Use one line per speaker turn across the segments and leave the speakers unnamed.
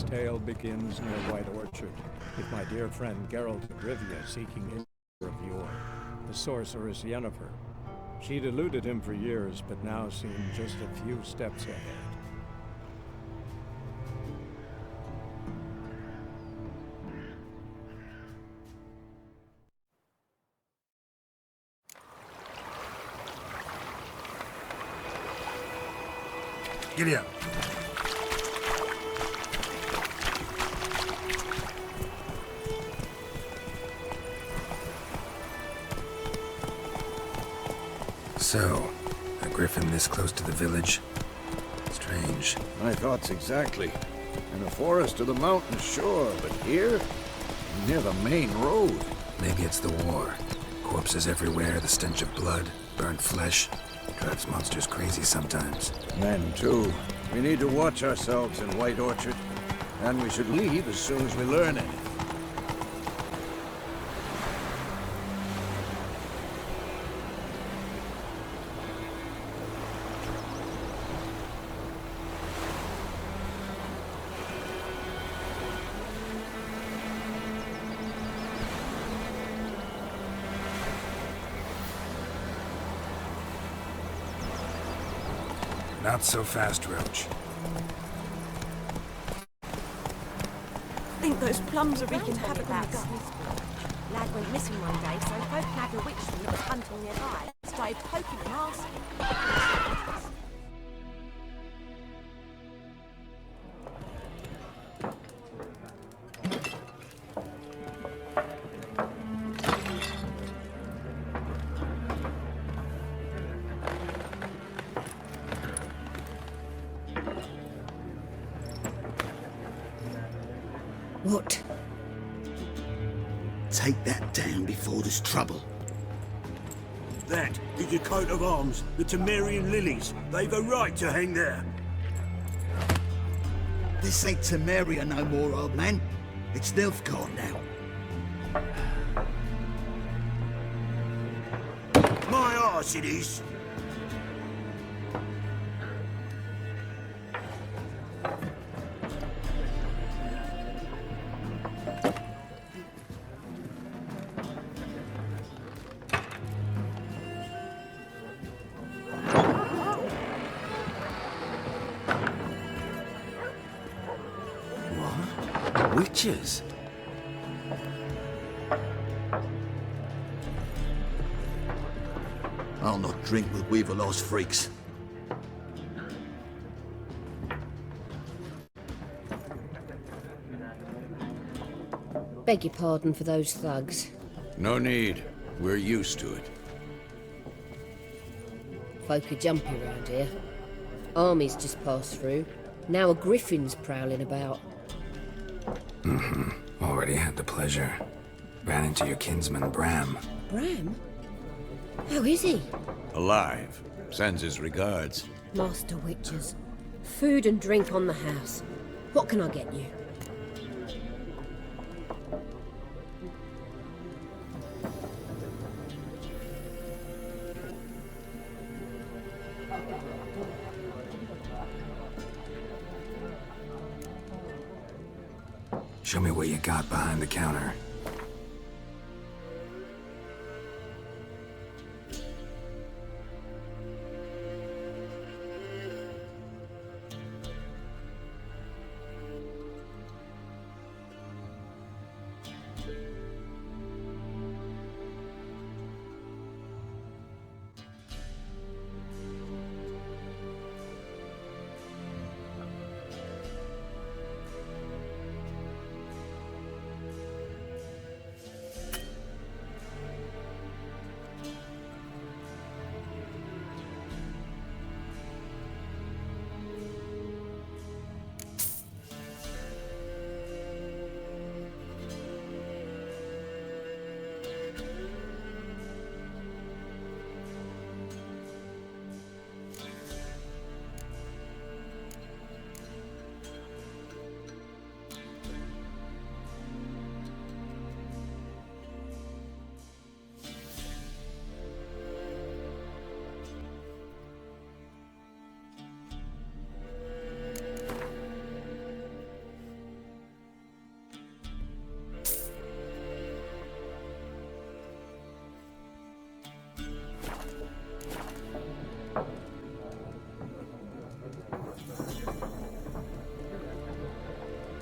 This tale begins near White Orchard, with my dear friend Geralt of Rivia seeking his of yore, the sorceress Yennefer. She'd eluded him for years, but now seemed just a few steps ahead.
Giddy up. So, a griffin this close to the village? Strange.
My thoughts exactly. In a forest or the mountains, sure, but here? Near the main road.
Maybe it's the war. Corpses everywhere, the stench of blood, burnt flesh. Drives monsters crazy sometimes.
Men, too. We need to watch ourselves in White Orchard. And we should leave as soon as we learn it.
Not so fast, Roach.
I think those plums are wreaking havoc on the guts. Lad went missing one day, so folk nabbed a witchman that was hunting nearby. Started poking and asking.
What? Take that down before there's trouble.
That is a coat of arms, the Temerian lilies. They've a right to hang there.
This ain't Temeria no more, old man. It's Nilfgaard now.
My arse it is.
Witches?
I'll not drink with Weaverlaw's freaks.
Beg your pardon for those thugs.
No need. We're used to it.
Folk are jumpy around here. Armies just passed through. Now a griffin's prowling about.
Already had the pleasure. Ran into your kinsman, Bram.
Bram? How is he?
Alive. Sends his regards.
Master Witches. Food and drink on the house. What can I get you?
Show me what you got behind the counter.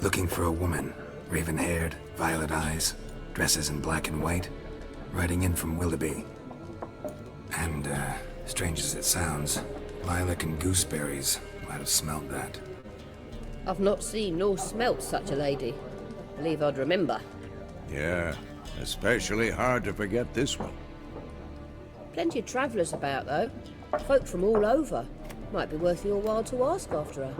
Looking for a woman, raven-haired, violet eyes, dresses in black and white, riding in from Willoughby. And, strange as it sounds, lilac and gooseberries might have smelled that.
I've not seen nor smelt such a lady. Believe I'd remember.
Yeah, especially hard to forget this one.
Plenty of travellers about, though. Folk from all over. Might be worth your while to ask after her.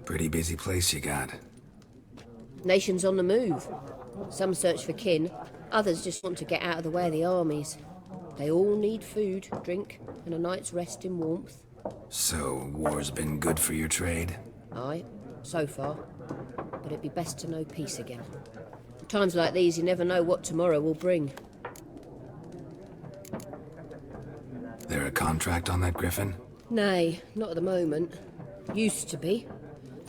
Pretty busy place you got.
Nations on the move. Some search for kin, others just want to get out of the way of the armies. They all need food, drink, and a night's rest in warmth.
So, war's been good for your trade?
Aye, so far. But it'd be best to know peace again. At times like these, you never know what tomorrow will bring.
There a contract on that griffin?
Nay, not at the moment. Used to be.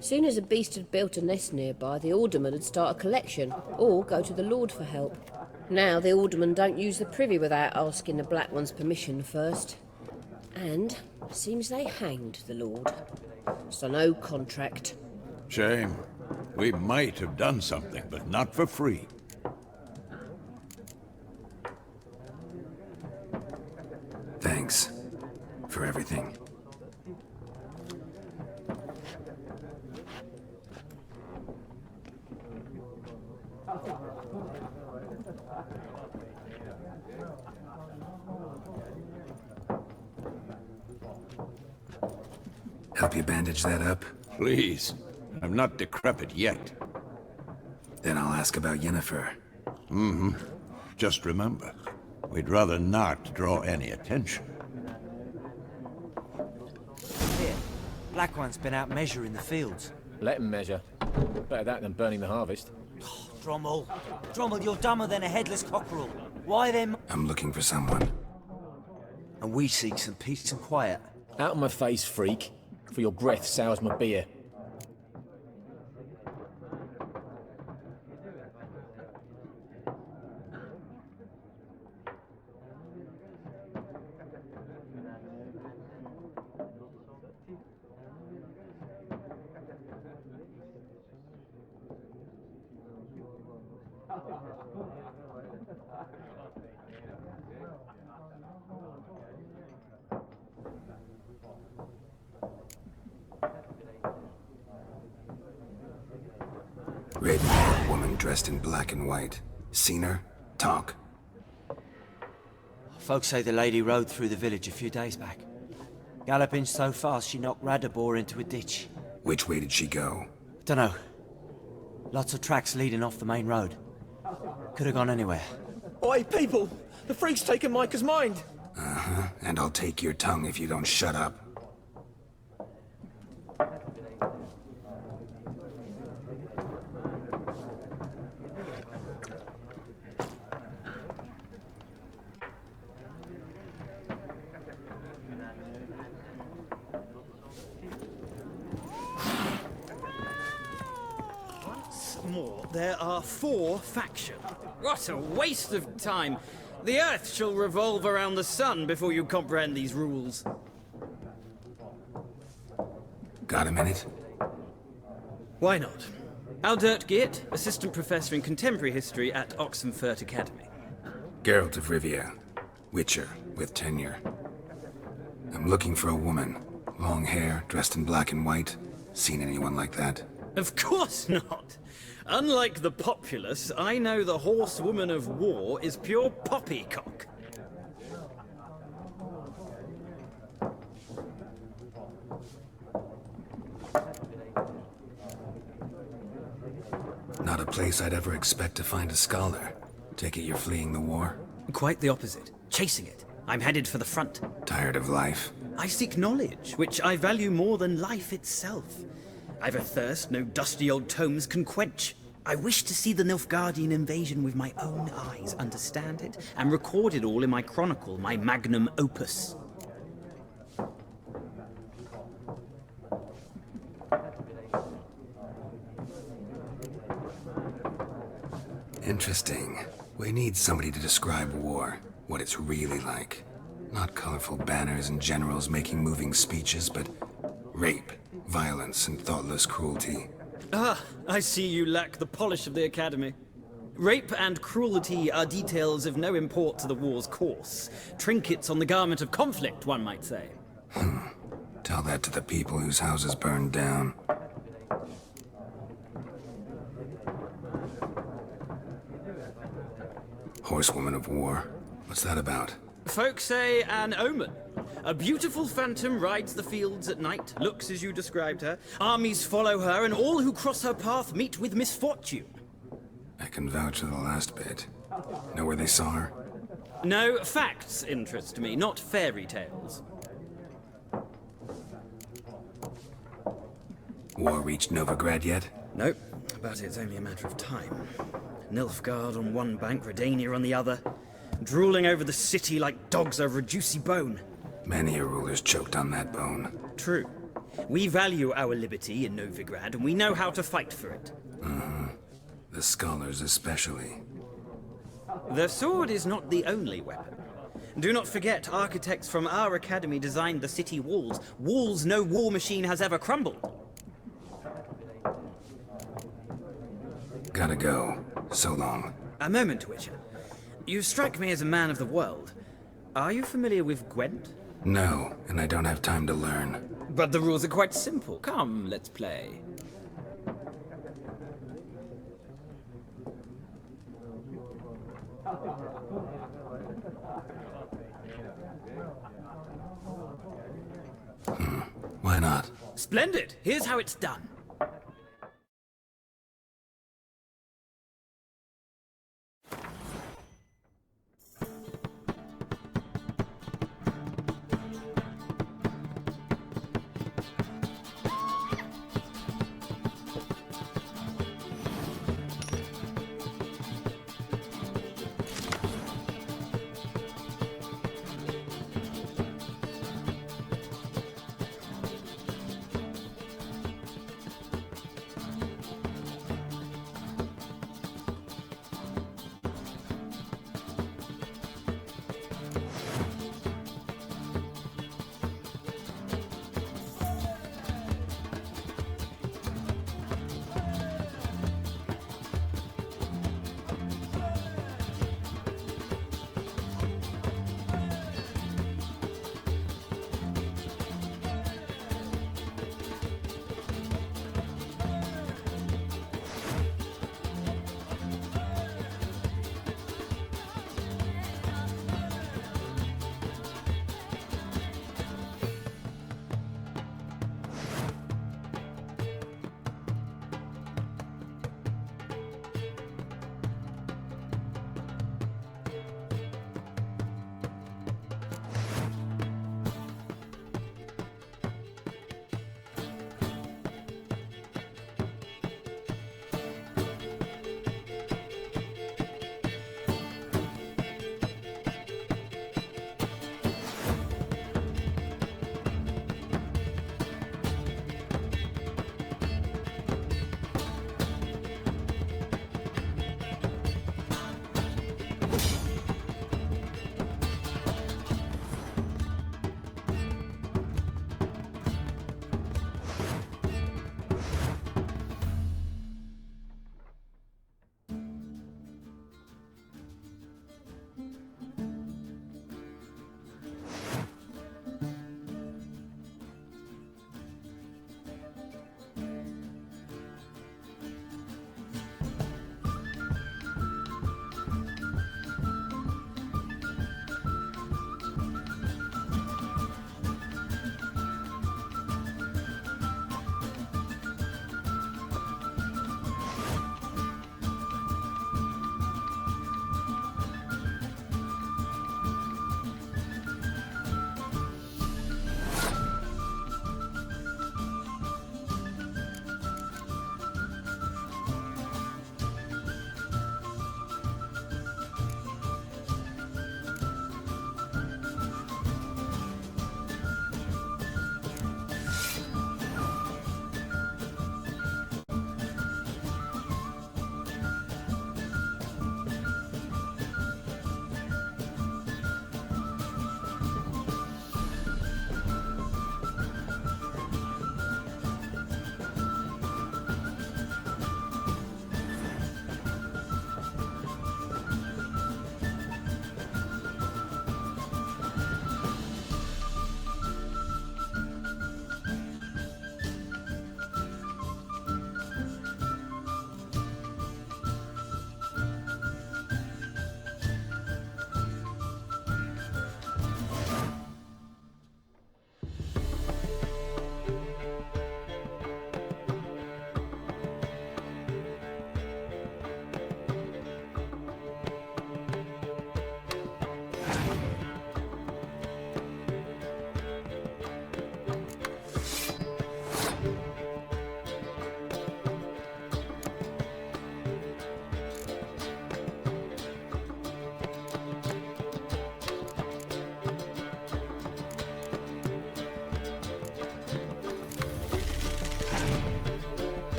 Soon as a beast had built a nest nearby, the alderman would start a collection, or go to the Lord for help. Now the aldermen don't use the privy without asking the Black One's permission first. And seems they hanged the Lord. So no contract.
Shame. We might have done something, but not for free.
Thanks for everything. Help you bandage that up?
Please. I'm not decrepit yet.
Then I'll ask about Yennefer.
Just remember, we'd rather not draw any attention.
Here, Black One's been out measuring the fields.
Let him measure. Better that than burning the harvest.
Drommel. Drommel, you're dumber than a headless cockerel. Why then?
I'm looking for someone.
And we seek some peace and quiet.
Out of my face, freak. For your breath sours my beer.
Red-haired woman dressed in black and white. Seen her? Talk.
Folks say the lady rode through the village a few days back. Galloping so fast she knocked Radabor into a ditch.
Which way did she go?
Dunno. Lots of tracks leading off the main road. Could have gone anywhere.
Oi, people! The freak's taken Micah's mind!
Uh-huh. And I'll take your tongue if you don't shut up.
More, there are 4 factions. What a waste of time! The Earth shall revolve around the sun before you comprehend these rules.
Got a minute?
Why not? Aldert Geert, Assistant Professor in Contemporary History at Oxenfurt Academy.
Geralt of Rivia. Witcher, with tenure. I'm looking for a woman. Long hair, dressed in black and white. Seen anyone like that?
Of course not! Unlike the populace, I know the horsewoman of war is pure poppycock.
Not a place I'd ever expect to find a scholar. Take it you're fleeing the war?
Quite the opposite. Chasing it. I'm headed for the front.
Tired of life?
I seek knowledge, which I value more than life itself. I've a thirst no dusty old tomes can quench. I wish to see the Nilfgaardian invasion with my own eyes, understand it, and record it all in my chronicle, my magnum opus.
Interesting. We need somebody to describe war, what it's really like. Not colorful banners and generals making moving speeches, but rape, violence, and thoughtless cruelty.
Ah, I see you lack the polish of the Academy. Rape and cruelty are details of no import to the war's course. Trinkets on the garment of conflict, one might say.
Tell that to the people whose houses burned down. Horsewoman of War. What's that about?
Folk say an omen. A beautiful phantom rides the fields at night, looks as you described her. Armies follow her, and all who cross her path meet with misfortune.
I can vouch for the last bit. Know where they saw her?
No, facts interest me, not fairy tales.
War reached Novigrad yet?
Nope, but it's only a matter of time. Nilfgaard on one bank, Redania on the other, drooling over the city like dogs over a juicy bone.
Many a ruler's choked on that bone.
True. We value our liberty in Novigrad, and we know how to fight for it.
The scholars especially.
The sword is not the only weapon. Do not forget, architects from our academy designed the city walls. Walls no war machine has ever crumbled.
Gotta go. So long.
A moment, Witcher. You strike me as a man of the world. Are you familiar with Gwent?
No, and I don't have time to learn.
But the rules are quite simple. Come, let's play.
Why not?
Splendid! Here's how it's done.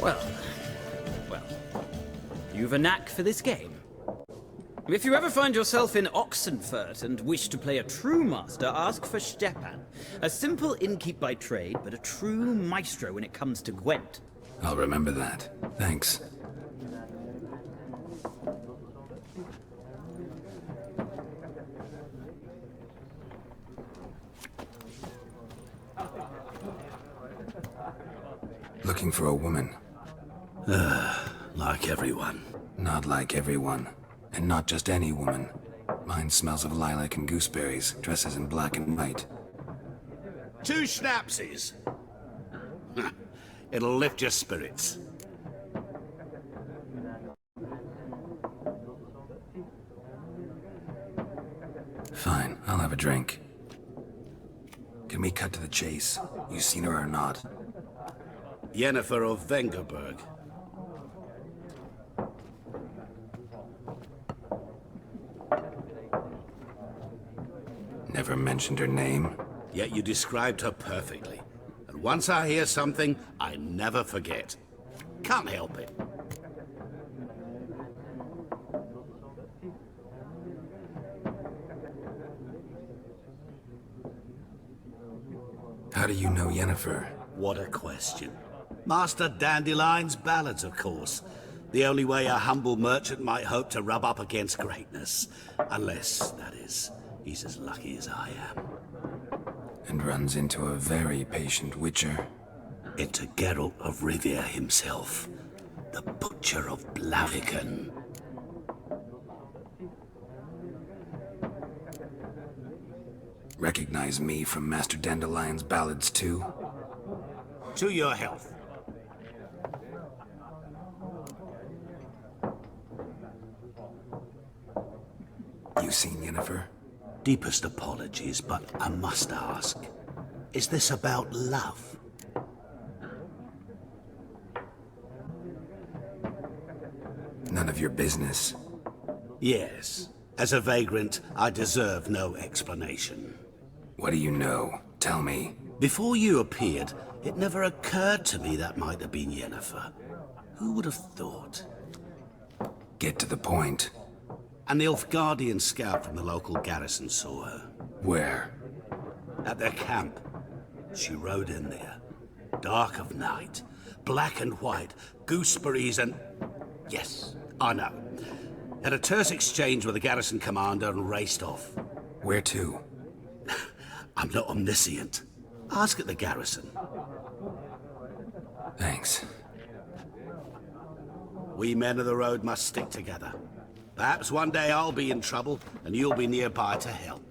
Well, you've a knack for this game. If you ever find yourself in Oxenfurt and wish to play a true master, ask for Stepan. A simple innkeep by trade, but a true maestro when it comes to Gwent.
I'll remember that. Thanks. Looking for a woman.
Like everyone.
Not like everyone. And not just any woman. Mine smells of lilac and gooseberries, dresses in black and white.
2 schnapsies. It'll lift your spirits.
Fine, I'll have a drink. Can we cut to the chase? You seen her or not?
Yennefer of Vengerberg.
Never mentioned her name.
Yet you described her perfectly. And once I hear something, I never forget. Can't help it.
How do you know Yennefer?
What a question. Master Dandelion's ballads, of course. The only way a humble merchant might hope to rub up against greatness. Unless, that is, he's as lucky as I am.
And runs into a very patient witcher.
Into Geralt of Rivia himself. The Butcher of Blaviken.
Recognize me from Master Dandelion's ballads too?
To your health.
You seen Yennefer?
Deepest apologies, but I must ask. Is this about love?
None of your business.
Yes. As a vagrant, I deserve no explanation.
What do you know? Tell me.
Before you appeared, it never occurred to me that might have been Yennefer. Who would have thought?
Get to the point.
An Nilfgaardian scout from the local garrison saw her.
Where?
At their camp. She rode in there. Dark of night. Black and white. Gooseberries and... Yes, I know. Had a terse exchange with the garrison commander and raced off.
Where to?
I'm not omniscient. Ask at the garrison.
Thanks.
We men of the road must stick together. Perhaps one day I'll be in trouble, and you'll be nearby to help.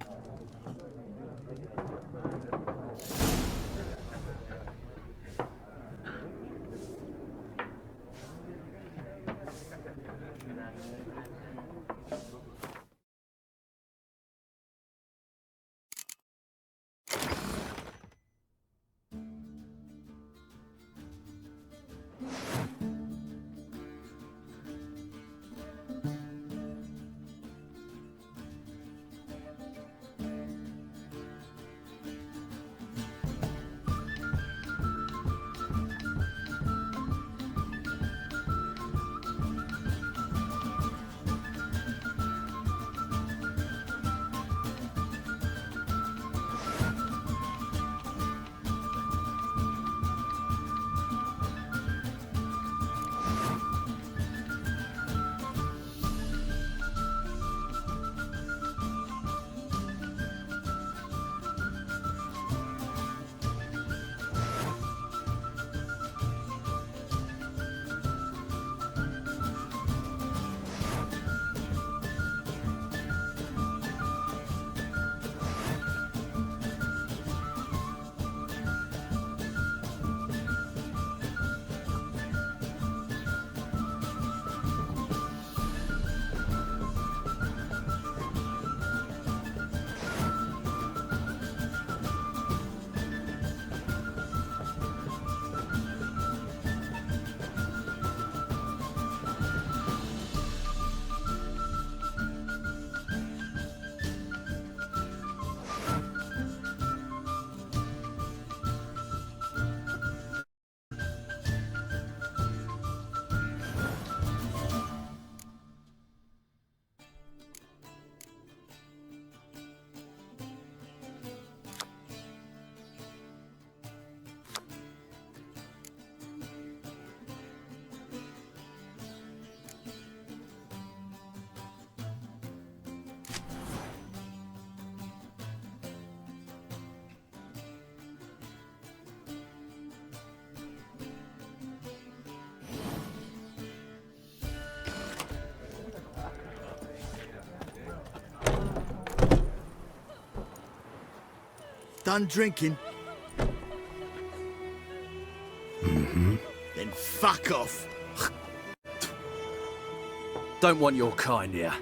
done drinking?
Mm-hmm.
Then fuck off.
Don't want your kind here.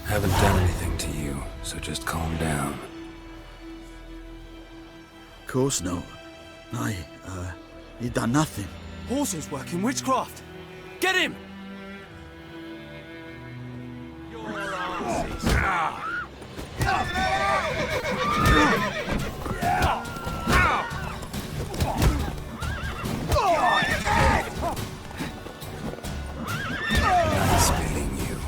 Haven't done anything to you, so just calm down.
Of course not. You done nothing.
Horses working witchcraft! Get him!
Nice beating you.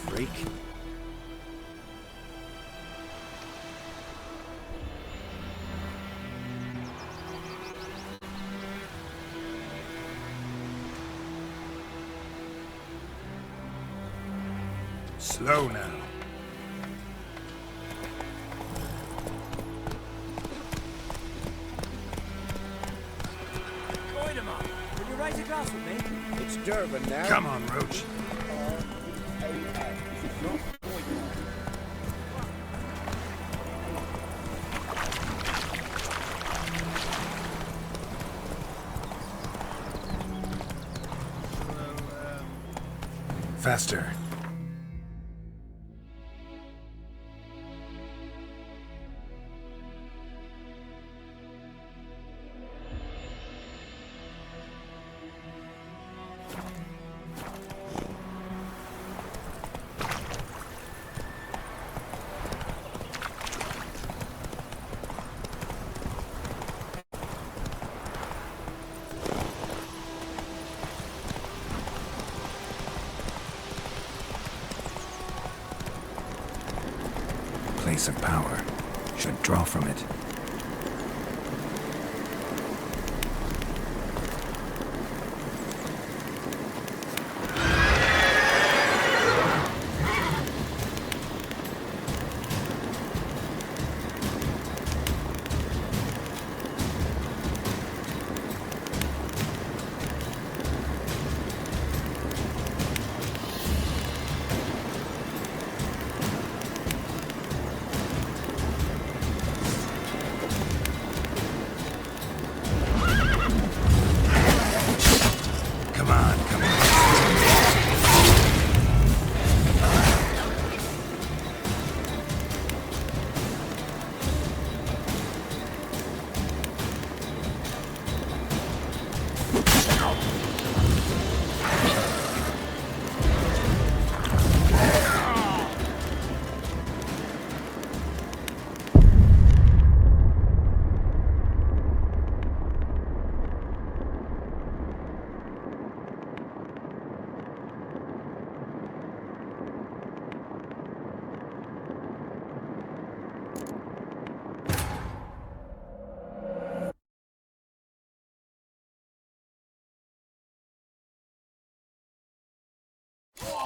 Freak.
Slow now.
Will you raise a glass with me?
It's Durban now.
Come on, Roach. Faster.
Place of power. Should draw from it.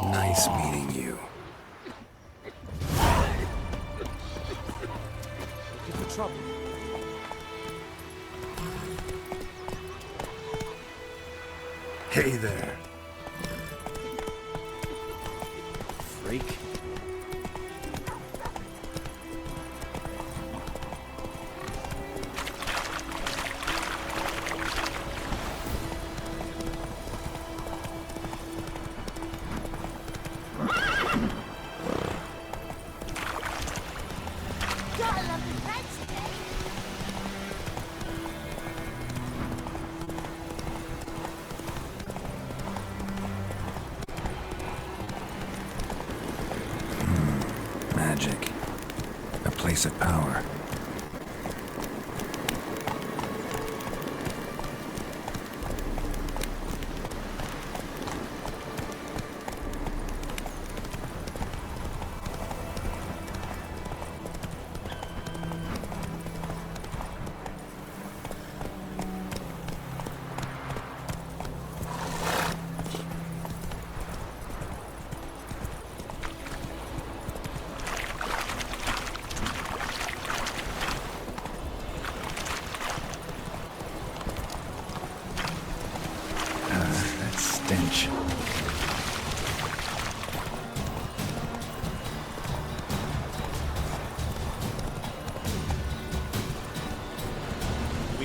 Nice meeting you.
Looking for trouble.
Hey there.
Freak.
Magic. A place of power.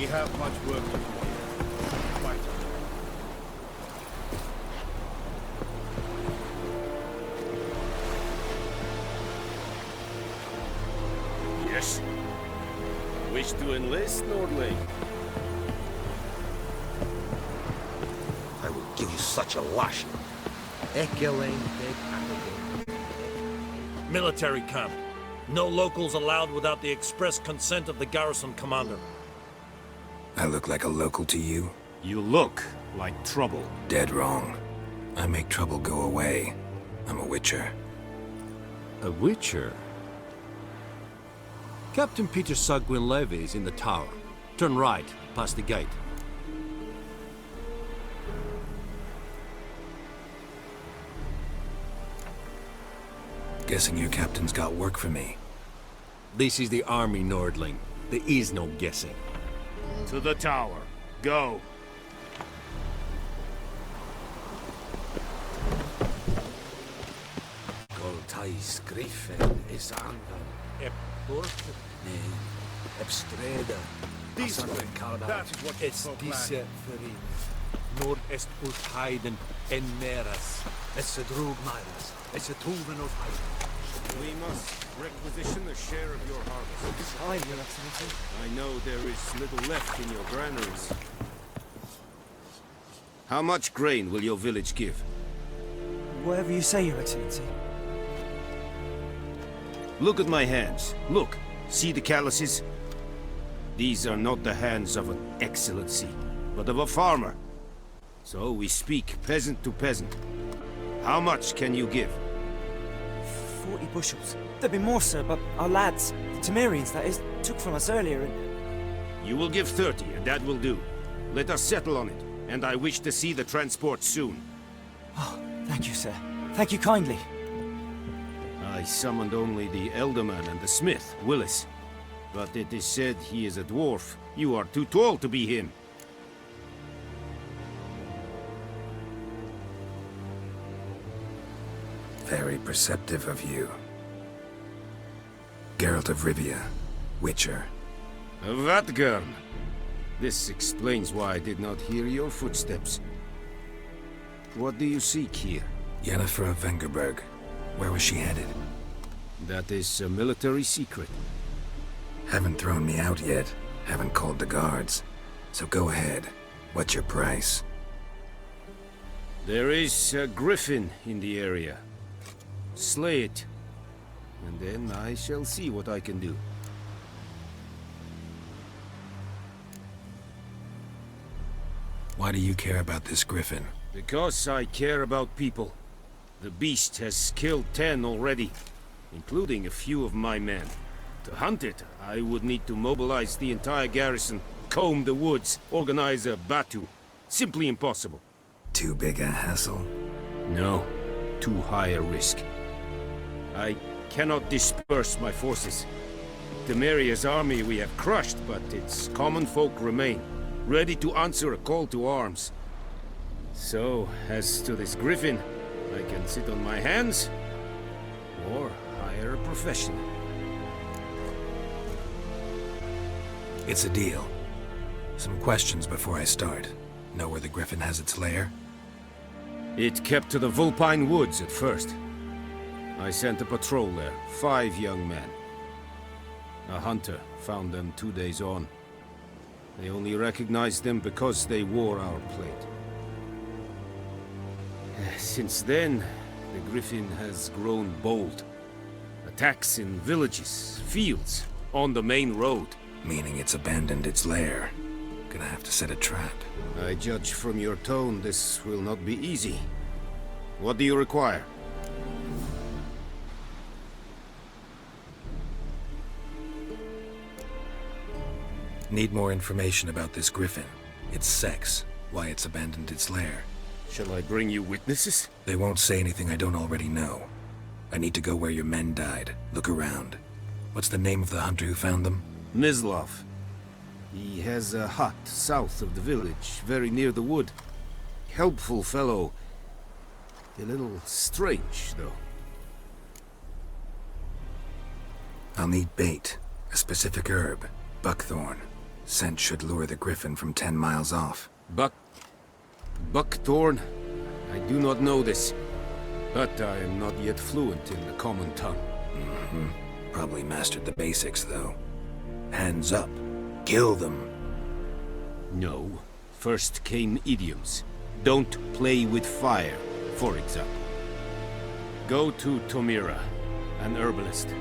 We have much work to do here. Quite.
Yes. Wish to enlist, Nordling?
I will give you such a lash.
Military camp. No locals allowed without the express consent of the garrison commander.
I look like a local to you?
You look like trouble.
Dead wrong. I make trouble go away. I'm a witcher.
A witcher? Captain Peter Sagwin Levy is in the tower. Turn right, past the gate.
Guessing your captain's got work for me.
This is the army, Nordling. There is no guessing. To the tower. Go.
Goltais Griffin is anger. Ep Burke? Nee. Ebstreda.
That is what es diese Ferin. Nord est Ultheiden en Meras.
Es a drug Myras. Es a Tuven of Hyden.
We must requisition a share of your harvest.
Aye, Your Excellency.
I know there is little left in your granaries. How much grain will your village give?
Whatever you say, Your Excellency.
Look at my hands. Look. See the calluses? These are not the hands of an excellency, but of a farmer. So we speak peasant to peasant. How much can you give?
40 bushels. There'd be more, sir, but our lads, the Temerians, that is, took from us earlier and...
You will give 30, and that will do. Let us settle on it, and I wish to see the transport soon.
Oh, thank you, sir. Thank you kindly.
I summoned only the Elderman and the smith, Willis. But it is said he is a dwarf. You are too tall to be him.
Very perceptive of you. Geralt of Rivia, Witcher.
Vatgern! This explains why I did not hear your footsteps. What do you seek here?
Yennefer of Vengerberg. Where was she headed?
That is a military secret.
Haven't thrown me out yet. Haven't called the guards. So go ahead. What's your price?
There is a griffin in the area. Slay it. And then I shall see what I can do.
Why do you care about this griffin?
Because I care about people. The beast has killed 10 already, including a few of my men. To hunt it, I would need to mobilize the entire garrison, comb the woods, organize a batu. Simply impossible.
Too big a hassle?
No, too high a risk. I cannot disperse my forces. Temeria's army we have crushed, but its common folk remain, ready to answer a call to arms. So, as to this griffin, I can sit on my hands, or hire a professional.
It's a deal. Some questions before I start. Know where the griffin has its lair?
It kept to the Vulpine Woods at first. I sent a patrol there, 5 young men. A hunter found them 2 days on. They only recognized them because they wore our plate. Since then, the griffin has grown bold. Attacks in villages, fields, on the main road.
Meaning it's abandoned its lair. Gonna have to set a trap.
I judge from your tone this will not be easy. What do you require?
Need more information about this griffin. Its sex, why it's abandoned its lair.
Shall I bring you witnesses?
They won't say anything I don't already know. I need to go where your men died. Look around. What's the name of the hunter who found them?
Mislav. He has a hut south of the village, very near the wood. Helpful fellow. A little strange, though.
I'll need bait, a specific herb, buckthorn. Scent should lure the griffin from 10 miles off.
Buckthorn? I do not know this, but I am not yet fluent in the common tongue.
Probably mastered the basics, though. Hands up. Kill them.
No. First came idioms. Don't play with fire, for example. Go to Tomira, an herbalist.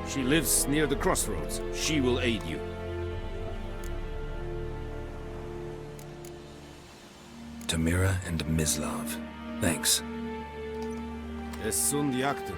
She lives near the crossroads. She will aid you.
Tomira and Mislav. Thanks.
Es sunt jakten.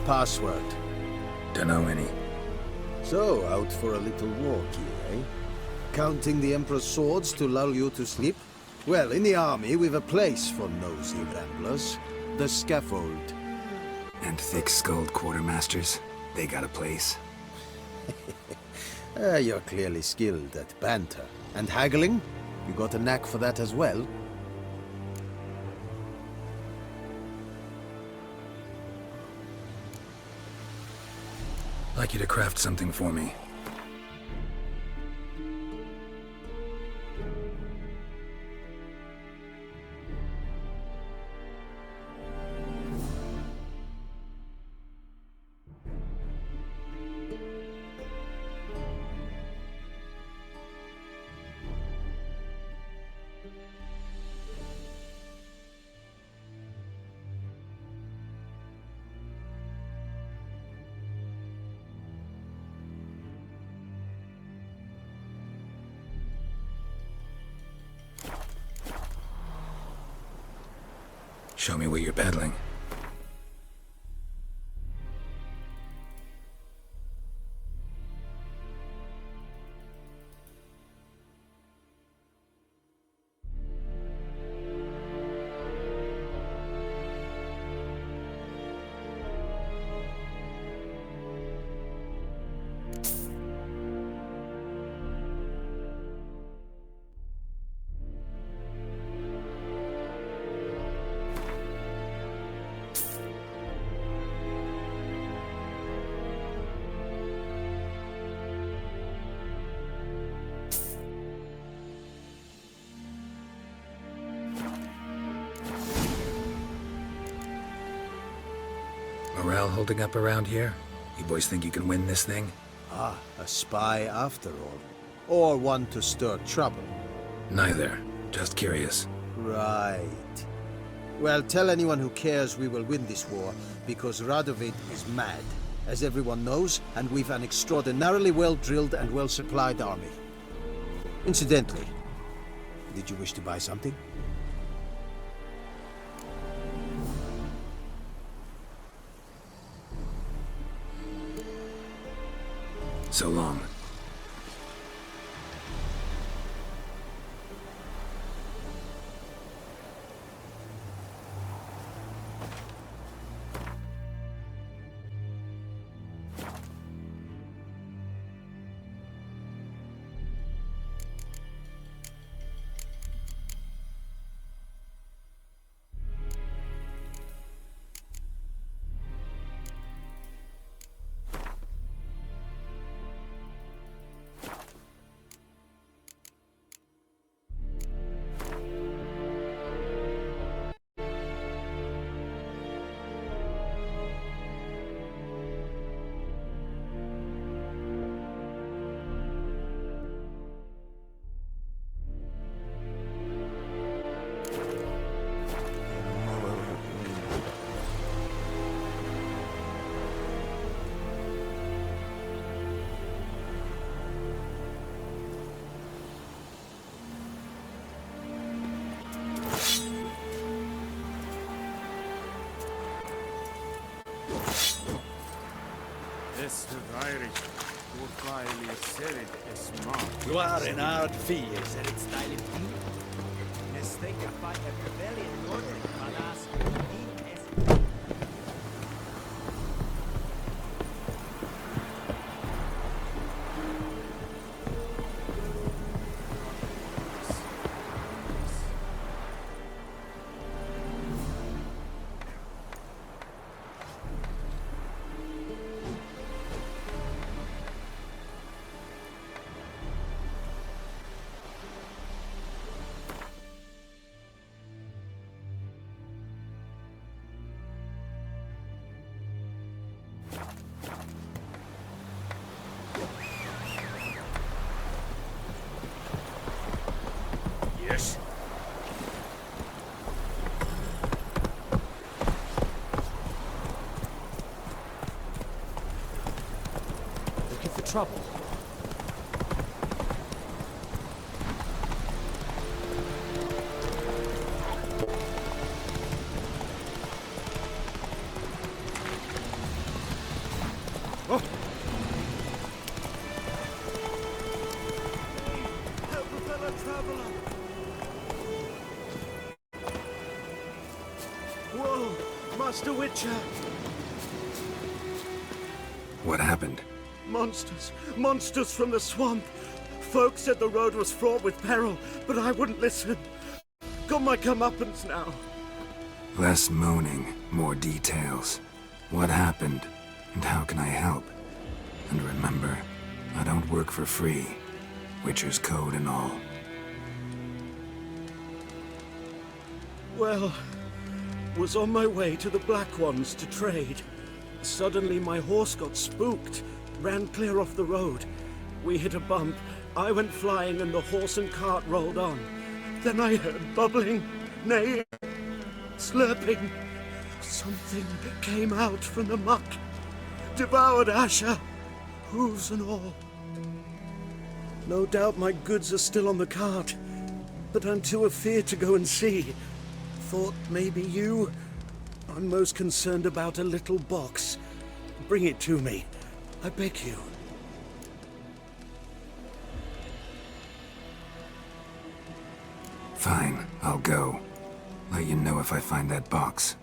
Password.
Dunno any.
So, out for a little walkie, eh? Counting the Emperor's swords to lull you to sleep? Well, in the army, we've a place for nosy ramblers. The scaffold.
And thick-skulled quartermasters? They got a place.
You're clearly skilled at banter. And haggling? You got a knack for that as well?
Like you to craft something for me. Show me what you're peddling. Morale holding up around here? You boys think you can win this thing?
Ah, a spy after all. Or one to stir trouble.
Neither. Just curious.
Right. Well, tell anyone who cares we will win this war, because Radovid is mad, as everyone knows, and we've an extraordinarily well-drilled and well-supplied army. Incidentally, did you wish to buy something?
So long.
You are in hard fears, and it's
Yes?
Looking for trouble?
Oh!
Help a fellow traveler! Whoa! Master Witcher!
What happened?
Monsters! Monsters from the swamp! Folk said the road was fraught with peril, but I wouldn't listen. Got my comeuppance now.
Less moaning, more details. What happened, and how can I help? And remember, I don't work for free. Witcher's code and all.
Well, was on my way to the Black Ones to trade. Suddenly my horse got spooked, ran clear off the road. We hit a bump, I went flying and the horse and cart rolled on. Then I heard bubbling, neighing, slurping. Something came out from the muck, devoured Asher, hooves and all. No doubt my goods are still on the cart, but I'm too afeard to go and see. thought maybe you. I'm most concerned about a little box. Bring it to me. I beg you.
Fine, I'll go. Let you know if I find that box.